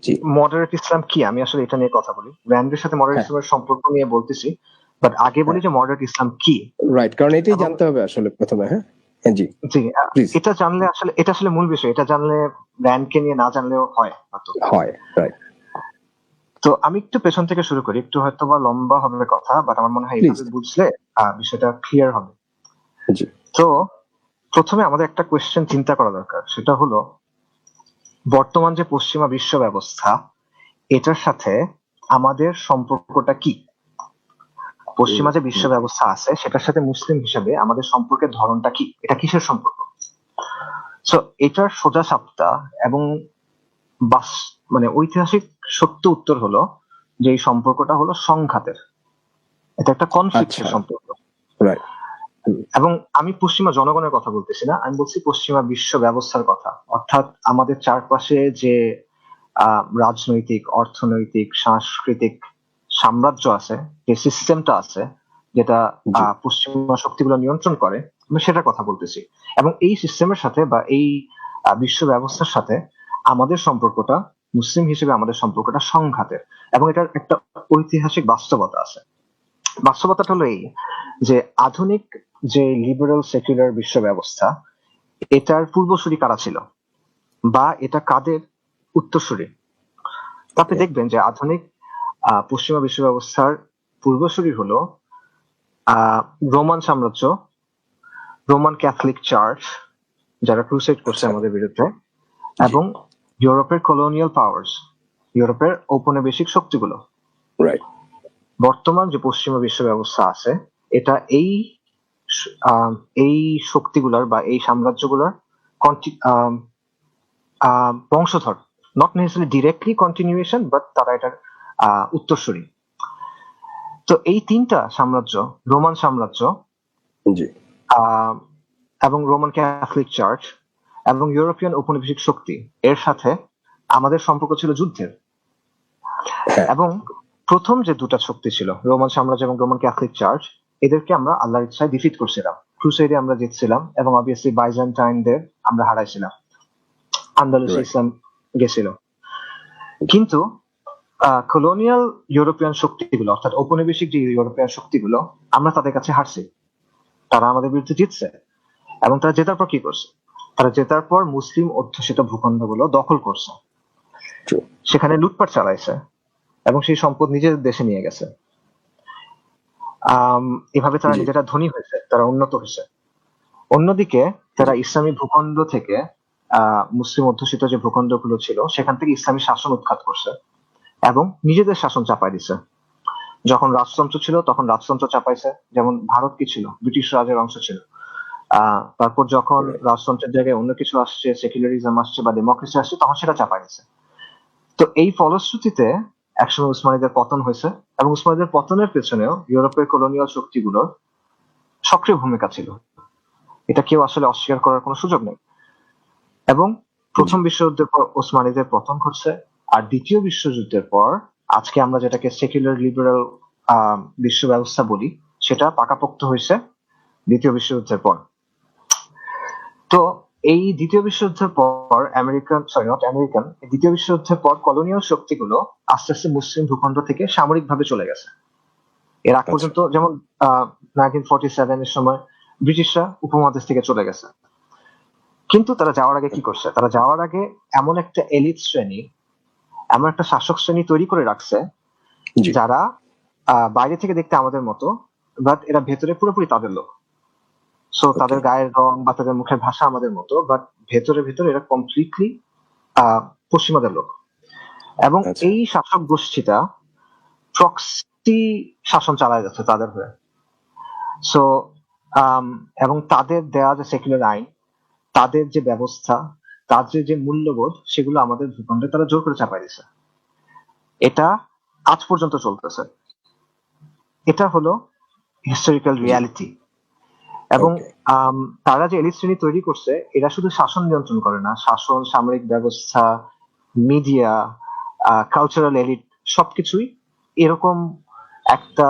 জি moderate ইসলাম কি, আমি আসলে এটা নিয়ে কথা বলি। র্যান্ডের সাথে মডারেট ইসলামের সম্পর্ক নিয়ে বলতেছি, বাট আগে বলি যে মডারেট ইসলাম কি। রাইট, কারণ এটাই এবং জানতে হবে আসলে প্রথমে। হ্যাঁ জি জি, প্লিজ। এটা জানলে আসলে এটা আসলে মূল বিষয়। এটা জানলে র্যান্ডকে নিয়ে না জানলেও হয় হয়তো। হয় রাইট, তো আমি একটু পেছন থেকে শুরু করি, একটু হয়তো বা লম্বা হবে কথা, বাট আমার মনে হয় প্লিজ। এইভাবে বুঝলে বিষয়টা ক্লিয়ার হবে। জি তো প্রথমে আমাদের একটা কোয়েশ্চেন চিন্তা করা দরকার, সেটা হলো বর্তমান যে পশ্চিমা বিশ্ব ব্যবস্থা, এটার সাথে আমাদের সম্পর্কটা কি। পশ্চিমা যে বিশ্ব ব্যবস্থা আছে সেটার সাথে মুসলিম হিসেবে আমাদের সম্পর্কের ধরনটা কি, এটা কিসের সম্পর্ক। সো এটার সোজা সাপটা এবং মানে ঐতিহাসিক সত্য উত্তর হলো যে এই সম্পর্কটা হলো সংঘাতের, এটা একটা কনফ্লিক্টের আচ্ছা সম্পর্ক। রাইট, এবং আমি পশ্চিমা জনগণের কথা বলতেছি না, আমি বলছি পশ্চিমা বিশ্ব ব্যবস্থার কথা। অর্থাৎ আমাদের চারপাশে যে রাজনৈতিক, অর্থনৈতিক, সাংস্কৃতিক সাম্রাজ্য আছে, যে সিস্টেমটা আছে, যেটা জি পশ্চিমা শক্তিগুলো নিয়ন্ত্রণ করে, আমি সেটার কথা বলতেছি। এবং এই সিস্টেমের সাথে বা এই বিশ্ব ব্যবস্থার সাথে আমাদের সম্পর্কটা, মুসলিম হিসেবে আমাদের সম্পর্কটা সংঘাতের। এবং এটার একটা ঐতিহাসিক বাস্তবতা আছে। বাস্তবতাটা হলো এই যে আধুনিক যে লিবারেল সেকুলার বিশ্ব ব্যবস্থা, এটার পূর্বসূরি কারা ছিল বা এটা কাদের উত্তরসূরি। তো আপনি দেখবেন যে আধুনিক পশ্চিমা বিশ্ব ব্যবস্থার পূর্বসূরি হলো রোমান সাম্রাজ্য, রোমান ক্যাথলিক চার্চ, যারা ক্রুসেড করছে আচ্ছা আমাদের বিরুদ্ধে, জি এবং ইউরোপের কলোনিয়াল পাওয়ার্স, ইউরোপের ঔপনিবেশিক শক্তিগুলো। রাইট, বর্তমান যে পশ্চিমা বিশ্ব ব্যবস্থা আছে, এটা এই শক্তিগুলোর বা এই সাম্রাজ্যগুলোর বংশধর, not necessary directly continuation, but তারা এটার উত্তরসূরি। তো এই তিনটা সাম্রাজ্য, রোমান সাম্রাজ্য, জি আহ, এবং রোমান ক্যাথলিক চার্চ এবং ইউরোপিয়ান ঔপনিবেশিক শক্তি, এর সাথে আমাদের সম্পর্ক ছিল যুদ্ধের। হ্যাঁ এবং প্রথম যে দুটা শক্তি ছিল, রোমান সাম্রাজ্য এবং রোমান ক্যাথলিক চার্চ, এদেরকে আমরা আল্লাহর ইচ্ছায় ডিফিট করছিলাম, ক্রুসেডে আমরা জিতছিলাম, এবং অবভিয়াসলি বাইজেন্টাইনদের আমরা হারাইছিলাম, আন্দালুসে রাইট, ইসলাম গেছিল। কিন্তু কলোনিয়াল ইউরোপিয়ান শক্তিগুলো, অর্থাৎ ঔপনিবেশিক যে ইউরোপিয়ান শক্তিগুলো, আমরা তাদের কাছে হারছি, তারা আমাদের বিরুদ্ধে জিতছে। এবং তারা জেতার পর কি করছে, তারা জেতার পর মুসলিম অধ্যুষিত ভূখণ্ডগুলো দখল করছে, ট্রু, সেখানে লুটপাট চালাইছে এবং সেই সম্পদ নিজেদের দেশে নিয়ে গেছে। এভাবে তারা জি নিজেরা ধনী হয়েছে, তারা উন্নত হয়েছে। অন্যদিকে তারা জি ইসলামী ভূখণ্ড থেকে মুসলিম অধ্যুষিত যে ভূখণ্ডগুলো ছিল সেখান থেকে ইসলামী শাসন উৎখাত করছে এবং নিজেদের শাসন চাপাই দিছে। যখন রাজতন্ত্র ছিল তখন রাজতন্ত্র চাপাইছে, যেমন ভারত কি ছিল, ব্রিটিশ রাজের অংশ ছিল। তারপর যখন রাইট, রাজতন্ত্রের জায়গায় অন্য কিছু আসছে, সেকুলারিজম আসছে বা ডেমোক্রেসি আসছে, তখন সেটা চাপাই দিছে। তো এই ফলশ্রুতিতে একসময় উসমানীদের পতন হয়েছে, এবং উসমানীদের পতনের পেছনেও ইউরোপের কলোনিয়াল শক্তিগুলোর সক্রিয় ভূমিকা ছিল, এটা কেউ আসলে অস্বীকার করার কোনো সুযোগ নেই। এবং জি প্রথম বিশ্বযুদ্ধের পর ওসমানীদের পতন ঘটছে, আর দ্বিতীয় বিশ্বযুদ্ধের পর আজকে আমরা যেটাকে সেকুলার লিবারেল বিশ্ব ব্যবস্থা বলি, সেটা পাকাপোক্ত হয়েছে দ্বিতীয় বিশ্বযুদ্ধের পর। তো এই দ্বিতীয় বিশ্বযুদ্ধের পর দ্বিতীয় বিশ্বযুদ্ধের পর কলোনিয়াল শক্তিগুলো আস্তে আস্তে মুসলিম ভূখণ্ড থেকে সামরিকভাবে চলে গেছে। এর আগ আচ্ছা পর্যন্ত যেমন 1947 এর সময় ব্রিটিশরা উপমহাদেশ থেকে চলে গেছে। কিন্তু তারা যাওয়ার আগে কি করছে, তারা যাওয়ার আগে এমন একটা এলিট শ্রেণী, এমন একটা শাসক শ্রেণী তৈরি করে রাখছে, জি যারা বাইরে থেকে দেখতে আমাদের মতো, বাট এরা ভেতরে পুরোপুরি তাদের লোক। সো ওকে তাদের গায়ের রং বা তাদের মুখের ভাষা আমাদের মতো, বাট ভেতরে ভেতরে এরা কমপ্লিটলি পশ্চিমাদের লোক। এবং আচ্ছা এই শাসক গোষ্ঠীটা প্রক্সি শাসন চালায় যাচ্ছে তাদের হয়ে। সো এবং তাদের দেয়া যে সেকুলার আইন, তাদের যে ব্যবস্থা, তাদের যে মূল্যবোধ, সেগুলো আমাদের ভূখণ্ডে তারা জোর করে চাপাই দিছে। এটা আজ পর্যন্ত চলতেছে। এটা হলো হিস্টোরিক্যাল জি রিয়ালিটি। এবং ওকে তারা যে এলিট শ্রেণী তৈরি করছে, এরা শুধু শাসন নিয়ন্ত্রণ করে না, শাসন, সামরিক ব্যবস্থা, মিডিয়া, কালচারাল এলিট, সবকিছুই এরকম একটা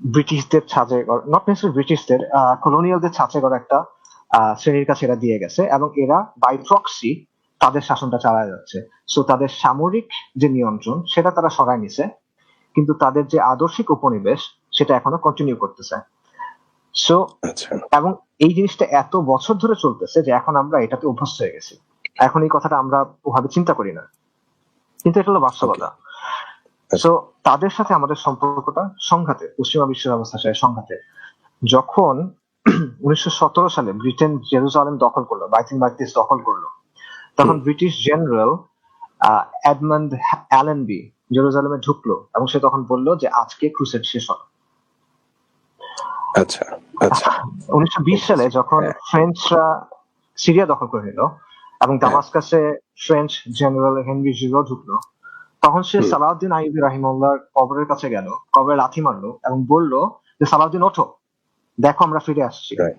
ব্রিটিশদের ছাঁচে, নট নেসেসারি ব্রিটিশদের, কলোনিয়ালদের ছাঁচে করা একটা শ্রেণীর কাছে এরা দিয়ে গেছে, এবং এরা বাই প্রক্সি তাদের শাসনটা চালায় যাচ্ছে। সো তাদের সামরিক যে নিয়ন্ত্রণ সেটা তারা সরায় নিছে, কিন্তু তাদের যে আদর্শিক উপনিবেশ সেটা এখনো কন্টিনিউ করতেছে। সো আচ্ছা এবং এই জিনিসটা এত বছর ধরে চলতেছে যে এখন আমরা এটাতে অভ্যস্ত হয়ে গেছি। এখন এই কথাটা আমরা ওভাবে চিন্তা করি না, কিন্তু এটা হলো বাস্তবতা। সো তাদের সাথে আমাদের সম্পর্কটা সংঘাতে, পশ্চিমা বিশ্ব ব্যবস্থার সাথে সংঘাতে। যখন 1917 সালে ব্রিটেন জেরুজালেম দখল করলো, বাইতুল মাকদিস দখল করলো, তখন ব্রিটিশ জেনারেল এডমন্ড অ্যালেনবি জেরুজালেমে ঢুকলো এবং সে তখন বলল যে আজকে ক্রুসেড শেষ হলো। আচ্ছা আচ্ছা 1920 সালে যখন ফ্রেঞ্চরা সিরিয়া দখল করে নিল এবং দামাস্কাসে ফ্রেঞ্চ জেনারেল হেনরি জিরো ঢুকলো, তখন সে সালাউদ্দিন আইয়ুবী রাহিমাহুল্লাহর কবরের কাছে গেল, কবরে লাথি মারলো এবং বলল যে সালাউদ্দিন ওঠো, দেখো আমরা ফিরে আসছি Right.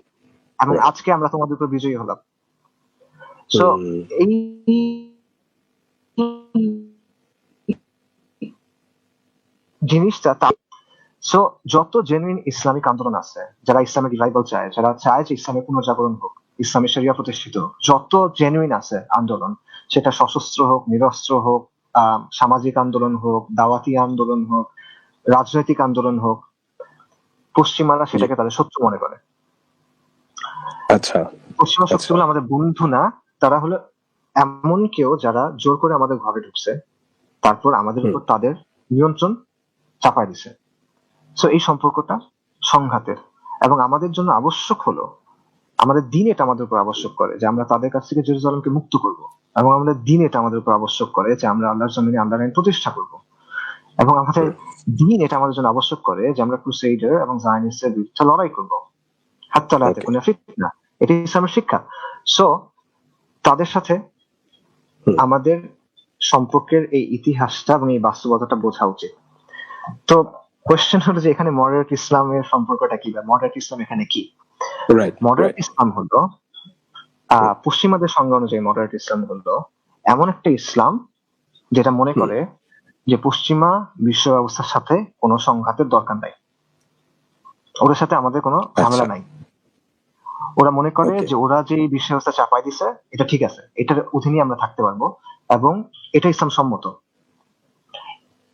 এবং Right. আজকে আমরা তোমাদের উপর বিজয়ী হলাম। সো এই জিনিসটা সো যত জেনুইন ইসলামিক আন্দোলন আছে, যারা ইসলামিক রিভাইভাল চায়, যারা চায় যে ইসলামের পুনর্জাগরণ হোক, ইসলামী শরিয়া প্রতিষ্ঠিত, যত জেনুইন আছে আন্দোলন, সেটা সশস্ত্র হোক, নিরস্ত্র হোক, সামাজিক আন্দোলন হোক, দাওয়াতি আন্দোলন হোক, রাজনৈতিক আন্দোলন হোক, পশ্চিমারা সেটাকে তাদের শত্রু মনে করে। আচ্ছা পশ্চিমা শক্তিগুলো আমাদের বন্ধু না, তারা হলো এমন কেউ যারা জোর করে আমাদের ঘরে ঢুকছে, তারপর আমাদের উপর তাদের নিয়ন্ত্রণ চাপায় দিছে। সো এই সম্পর্কটা সংঘাতের, এবং আমাদের জন্য আবশ্যক হলো, আমাদের দিন এটা আমাদের উপর আবশ্যক করে যে আমরা তাদের কাছ থেকে জেরুজালেমকে মুক্ত করব, এবং আমাদের দিন এটা আমাদের উপর আবশ্যক করে যে আমরা আল্লাহর জমিনে আল্লাহর আইন প্রতিষ্ঠা করব, এবং আমাদের দিন এটা আমাদের জন্য আবশ্যক করে যে আমরা ক্রুসেডার এবং জায়নিস্টদের বিরুদ্ধে লড়াই করব, হাত্তা লা তাকুনা ফিতনা। এটা ইসলামের শিক্ষা। সো তাদের সাথে আমাদের সম্পর্কের এই ইতিহাসটা এবং এই বাস্তবতাটা বোঝা উচিত। তো কোয়েশ্চেন হলো যে এখানে মডারেট ইসলামের সম্পর্কটা কি, বা মডারেট ইসলাম এখানে কি? মডারেট ইসলাম হলো পশ্চিমাদের সংজ্ঞা অনুযায়ী মডারেট ইসলাম হলো এমন একটা ইসলাম যেটা মনে করে যে পশ্চিমা বিশ্ব ব্যবস্থার সাথে কোনো সংঘাতের দরকার নাই, ওদের সাথে আমাদের কোনো ঝামেলা নাই। ওরা মনে করে যে ওরা যে বিশ্ব ব্যবস্থা চাপাই দিছে এটা ঠিক আছে, এটার অধীনে আমরা থাকতে পারবো, এবং এটা ইসলাম সম্মত।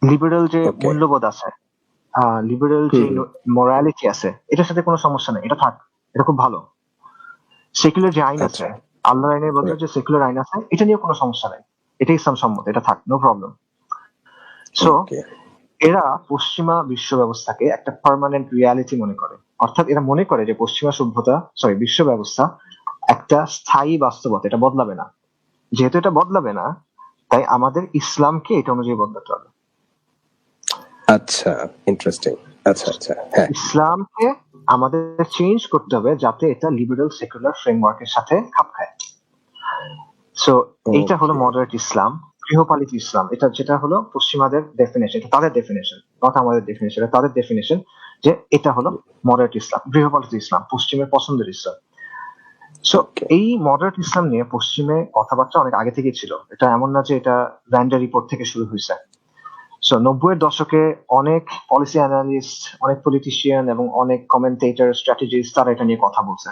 লিবারেল যে মূল্যবোধ আছে, লিবারেল যে মোরালিটি আছে, এটার সাথে কোনো সমস্যা নেই, এটা থাক, এটা খুব ভালো। সেকুলার যে আইন আছে, আল্লাহর আইনের বদলে যে সেকুলার আইন আছে, এটা নিয়ে কোনো সমস্যা নেই, এটা ইসলাম সম্মত, এটা থাক, নো প্রবলেম। সো এরা পশ্চিমা বিশ্ব ব্যবস্থাকে একটা পার্মানেন্ট রিয়ালিটি মনে করে, অর্থাৎ এরা মনে করে যে পশ্চিমা বিশ্ব ব্যবস্থা একটা স্থায়ী বাস্তবতা, এটা বদলাবে না। যেহেতু এটা বদলাবে না, তাই আমাদের ইসলামকে এটা অনুযায়ী বদলাতে হবে। আচ্ছা, ইন্টারেস্টিং। আচ্ছা আচ্ছা, ইসলামকে আমাদের চেঞ্জ করতে হবে যাতে এটা লিবারেল সেকুলার ফ্রেমওয়ার্কের সাথে খাপ খায়। সো এইটা হলো মডারেট ইসলাম, গৃহপালিত ইসলাম। এটা যেটা হলো পশ্চিমাদের ডেফিনেশন, এটা তাদের ডেফিনেশন, নট আমাদের ডেফিনেশন, এটা তাদের ডেফিনেশন যে এটা হলো মডারেট ইসলাম, গৃহপালিত ইসলাম, পশ্চিমের পছন্দের ইসলাম। সো এই মডারেট ইসলাম নিয়ে পশ্চিমে কথাবার্তা অনেক আগে থেকেই ছিল, এটা এমন না যে এটা র্যান্ডার রিপোর্ট থেকে শুরু হয়েছে। সো 90-এর দশকে অনেক পলিসি অ্যানালিস্ট, অনেক পলিটিশিয়ান এবং অনেক কমেন্টেটর, স্ট্র্যাটেজিস্ট তারা এটা নিয়ে কথা বলছে,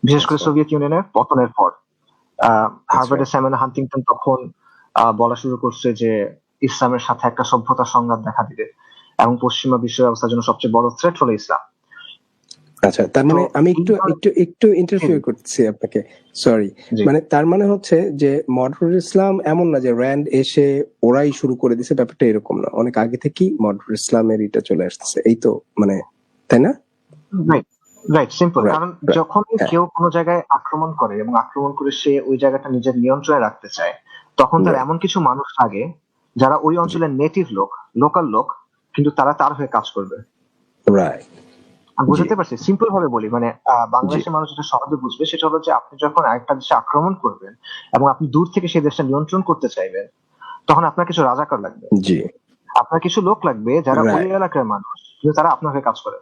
বিশেষ করে সোভিয়েত ইউনিয়নের পতনের পর। হার্ভার্ডের স্যামুয়েল হান্টিংটন তখন বলা শুরু করছে যে ইসলামের সাথে একটা সভ্যতার সংঘাত দেখা দিবে এবং পশ্চিমা বিশ্ব ব্যবস্থার জন্য সবচেয়ে বড় থ্রেট হলো ইসলাম। আচ্ছা, তার মানে আমি একটু ইন্টারফিয়ার করছি আপনাকে, সরি। মানে তার মানে হচ্ছে যে মডারেট ইসলাম এমন না যে র্যান্ড এসে ওরাই শুরু করে দিছে, ব্যাপারটা এরকম না, অনেক আগে থেকেই মডারেট ইসলামের এটা চলে আসছে, এই তো, মানে তাই না? Right, simple. কারণ যখন কেউ কোনো জায়গায় আক্রমণ করে এবং আক্রমণ করে সে ওই জায়গাটা নিজের নিয়ন্ত্রণে রাখতে চায়, তখন তার এমন কিছু মানুষ লাগে যারা ওই অঞ্চলের নেটিভ লোক, লোকাল লোক, কিন্তু তারা তার হয়ে কাজ করবে। রাইট, বুঝতে পারছি, সিম্পল ভাবে বলি, মানে বাংলাদেশের মানুষ যেটা সহজে বুঝবে সেটা হলো যে আপনি যখন আরেকটা দেশে আক্রমণ করবেন এবং আপনি দূর থেকে সেই দেশটা নিয়ন্ত্রণ করতে চাইবেন, তখন আপনার কিছু রাজাকার লাগবে, আপনার কিছু লোক লাগবে যারা ওই এলাকার মানুষ, কিন্তু তারা আপনার হয়ে কাজ করে।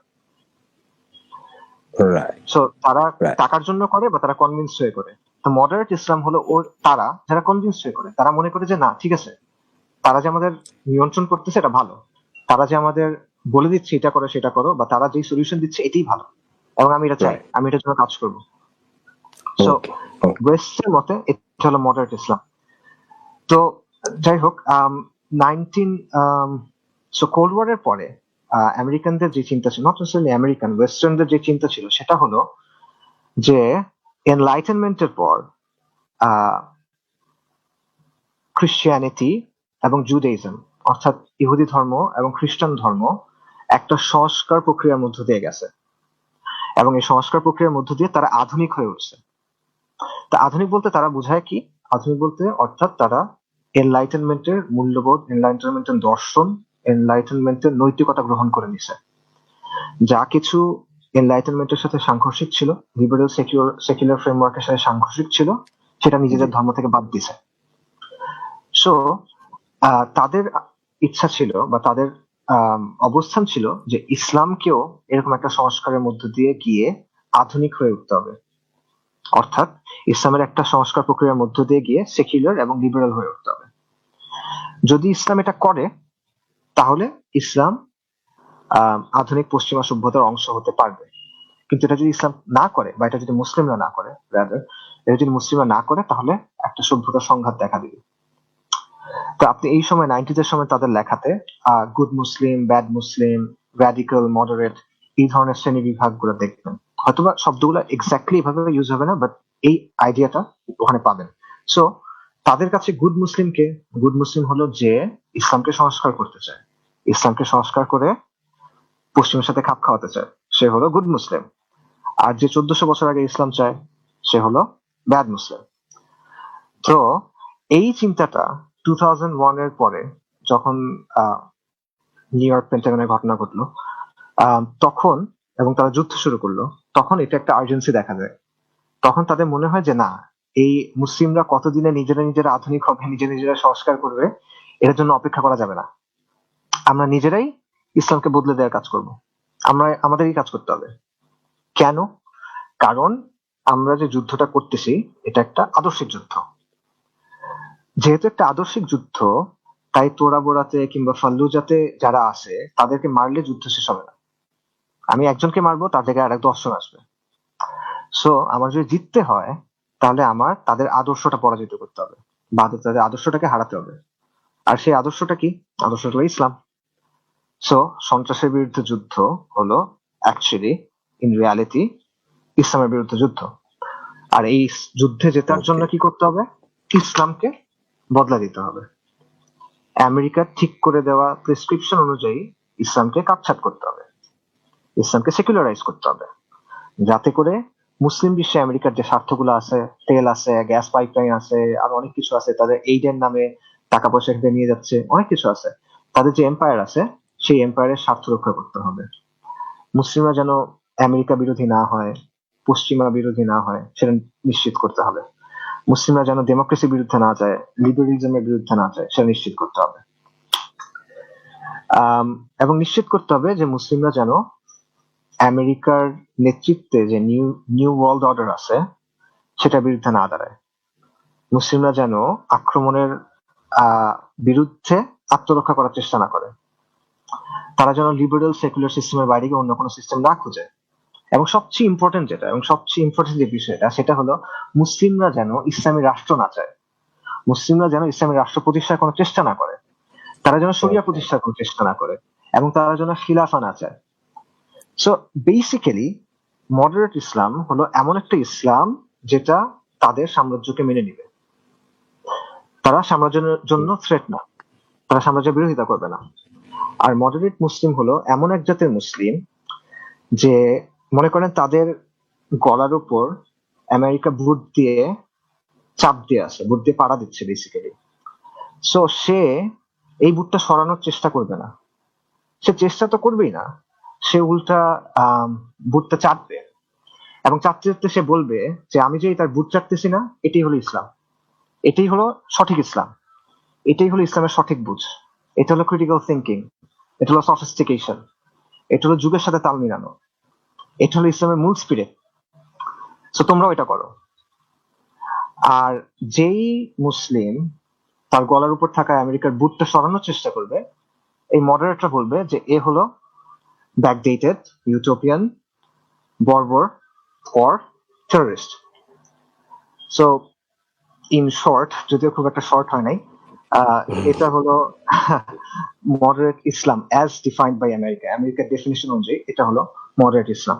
সো তারা টাকার জন্য করে বা তারা কনভিন্স হয়ে করে। তো মডারেট ইসলাম হলো ওর তারা যারা কনভিন্স হয়ে করে, তারা মনে করে যে না ঠিক আছে, তারা যে আমাদের নিয়ন্ত্রণ করতেছে এটা ভালো, তারা যে আমাদের বলে দিচ্ছে এটা করো সেটা করো, বা তারা যে সলিউশন দিচ্ছে এটাই ভালো এবং আমি এটা চাই, আমি এটার জন্য কাজ করবো। সো ওয়েস্টের মতে হলো মডারেট ইসলাম। তো যাই হোক, 19 কোল্ড ওয়ারের পরে আমেরিকানদের যে চিন্তা ছিল, নট নেসেসারিলি আমেরিকান, ওয়েস্টার্নদের যে চিন্তা ছিল সেটা হলো যে এনলাইটেনমেন্টের পর খ্রিস্টিয়ানিটি এবং জুডাইজম, অর্থাৎ ইহুদি ধর্ম এবং খ্রিস্টান ধর্ম একটা সংস্কার প্রক্রিয়ার মধ্য দিয়ে গেছে, এবং এই সংস্কার প্রক্রিয়ার মধ্য দিয়ে তারা আধুনিক হয়ে উঠছে। তা আধুনিক বলতে তারা বোঝায় কি? আধুনিক বলতে অর্থাৎ তারা এনলাইটেনমেন্টের মূল্যবোধ, এনলাইটেনমেন্টের দর্শন, এনলাইটেনমেন্টের নৈতিকতা গ্রহণ করে নিছে। যা কিছু এনলাইটেনমেন্টের সাথে সাংঘর্ষিক ছিল, লিবারেল সেকুলার ফ্রেমওয়ার্কের সাথে সাংঘর্ষিক ছিল, সেটা নিজেদের ধর্ম থেকে বাদ দিছে। সো তাদের ইচ্ছা ছিল বা তাদের অবস্থান ছিল যে ইসলামকেও এরকম একটা সংস্কারের মধ্য দিয়ে গিয়ে আধুনিক হয়ে উঠতে হবে, অর্থাৎ ইসলামের একটা সংস্কার প্রক্রিয়ার মধ্য দিয়ে গিয়ে সেকুলার এবং লিবারেল হয়ে উঠতে হবে। যদি ইসলাম এটা করে তাহলে ইসলাম আধুনিক পশ্চিমা সভ্যতার অংশ হতে পারবে। কিন্তু এটা যদি ইসলাম না করে, বা এটা যদি মুসলিমরা না করে, এটা যদি মুসলিমরা না করে, তাহলে একটা সভ্যতার সংঘাত দেখা দিবে। তো আপনি এই সময় 90s সময় তাদের লেখাতে গুড মুসলিম, ব্যাড মুসলিম, র্যাডিক্যাল, মডারেট, এই ধরনের শ্রেণী বিভাগ গুলো দেখবেন। হয়তোবা শব্দগুলো এক্স্যাক্টলি এভাবে ইউজ হবে না, বাট এই আইডিয়াটা ওখানে পাবেন। সো তাদের কাছে গুড মুসলিম হলো যে ইসলামকে সংস্কার করতে চায়, ইসলামকে সংস্কার করে পশ্চিমের সাথে খাপ খাওয়াতে চায়, সে হলো গুড মুসলিম। আর যে 1400 বছর আগে ইসলাম চায়, সে হলো ব্যাড মুসলিম। তো এই চিন্তাটা 2001 এর পরে যখন নিউ ইয়র্ক পেন্টাগনের ঘটনা ঘটলো, তখন, এবং তারা যুদ্ধ শুরু করলো, তখন এটা একটা আর্জেন্সি দেখা যায়। তখন তাদের মনে হয় যে না, এই মুসলিমরা কতদিনে নিজেরা আধুনিক হবে, নিজেরা সংস্কার করবে, এটার জন্য অপেক্ষা করা যাবে না। আমরা নিজেরাই ইসলামকে বদলে দেওয়ার কাজ করব, আমাদেরই কাজ করতে হবে। কেন? কারণ আমরা যে যুদ্ধটা করতেছি এটা একটা আদর্শিক যুদ্ধ। যেহেতু একটা আদর্শিক যুদ্ধ, তাই তোরা বোরাতে কিংবা ফাল্লুজাতে যারা আছে তাদেরকে মারলে যুদ্ধ শেষ হবে না। আমি একজনকে মারবো, তার জায়গায় আর 10 জন আসবে। সো আমার যদি জিততে হয়, তাহলে আমার তাদের আদর্শটা পরাজিত করতে হবে, বা তাদের আদর্শটাকে হারাতে হবে। আর সেই আদর্শটা কি? আদর্শটা হলো ইসলাম। সো সন্ত্রাসের বিরুদ্ধে যুদ্ধ হলো অ্যাকচুয়ালি, ইন রিয়ালিটি, ইসলামের বিরুদ্ধে যুদ্ধ। আর এই যুদ্ধে জেতার জন্য কি করতে হবে? ইসলামকে বদলা দিতে হবে। আমেরিকার ঠিক করে দেওয়া প্রেসক্রিপশন অনুযায়ী ইসলামকে কাটছাট করতে হবে, ইসলামকে সেকুলারাইজ করতে হবে, যাতে করে মুসলিম বিশ্বে আমেরিকার যে স্বার্থগুলো আছে, তেল আছে, গ্যাস পাইপলাইন আছে, আর অনেক কিছু আছে, তাদের এইডের নামে টাকা পয়সা খেতে নিয়ে যাচ্ছে, অনেক কিছু আছে, তাদের যে এম্পায়ার আছে সেই এম্পায়ারের স্বার্থ রক্ষা করতে হবে। মুসলিমরা যেন আমেরিকা বিরোধী না হয়, পশ্চিমা বিরোধী না হয়, সেটা নিশ্চিত করতে হবে। মুসলিমরা যেন ডেমোক্রেসির বিরুদ্ধে না যায়, লিবারেলিজমের বিরুদ্ধে না যায়, সেটা নিশ্চিত করতে হবে। এবং নিশ্চিত করতে হবে যে মুসলিমরা যেন আমেরিকার নেতৃত্বে যে নিউ ওয়ার্ল্ড অর্ডার আছে সেটার বিরুদ্ধে না দাঁড়ায়। মুসলিমরা যেন আক্রমণের বিরুদ্ধে আত্মরক্ষা করার চেষ্টা না করে। তারা যেন লিবারেল সেকুলার সিস্টেমের বাইরে গিয়ে অন্য কোনো সিস্টেম না খুঁজে। এবং সবচেয়ে ইম্পর্টেন্ট যে বিষয়টা, সেটা হলো মুসলিমরা যেন ইসলামী রাষ্ট্র না চায়, মুসলিমরা যেন ইসলামী রাষ্ট্র প্রতিষ্ঠার কোনো চেষ্টা না করে, তারা যেন শরিয়া প্রতিষ্ঠার কোনো চেষ্টা না করে, এবং তারা যেন খিলাফা না চায়। সো বেসিক্যালি মডারেট ইসলাম হলো এমন একটা ইসলাম যেটা তাদের সাম্রাজ্যকে মেনে নিবে। তারা সাম্রাজ্যের জন্য থ্রেট না, তারা সাম্রাজ্যের বিরোধিতা করবে না। আর মডারেট মুসলিম হলো এমন এক জাতের মুসলিম যে মনে করেন তাদের গলার উপর আমেরিকা বুট দিয়ে চাপ দিয়ে আছে, বুট দিয়ে পাড়া দিচ্ছে বেসিক্যালি। সো সে এই বুটটা সরানোর চেষ্টা করবে না, সে চেষ্টা তো করবেই না, সে উল্টা বুটটা চাটবে, এবং চাটতে চাটতে সে বলবে যে আমি যে তার বুট চাটতেছি না, এটাই হলো ইসলাম, এটাই হলো সঠিক ইসলাম, এটাই হলো ইসলামের সঠিক বুঝ, এটা হলো ক্রিটিক্যাল থিঙ্কিং, এটা হলো সফিস্টিকেশন, এটা হলো যুগের সাথে তাল মিলানো, এটা হলো ইসলামের মূল স্পিরিট। সো তোমরাও এটা করো। আর যেই মুসলিম তার গলার উপর থাকা আমেরিকার বুটটা সরানোর চেষ্টা করবে, এই মডারেটরা বলবে যে এ হলো ব্যাকডেটেড, ইউটোপিয়ান, বর্বর, or terrorist. So in short, যদিও খুব একটা শর্ট হয় নাই, এটা হলো moderate Islam as defined by America. আমেরিকার ডেফিনিশন অনুযায়ী এটা হলো মডারেট ইসলাম।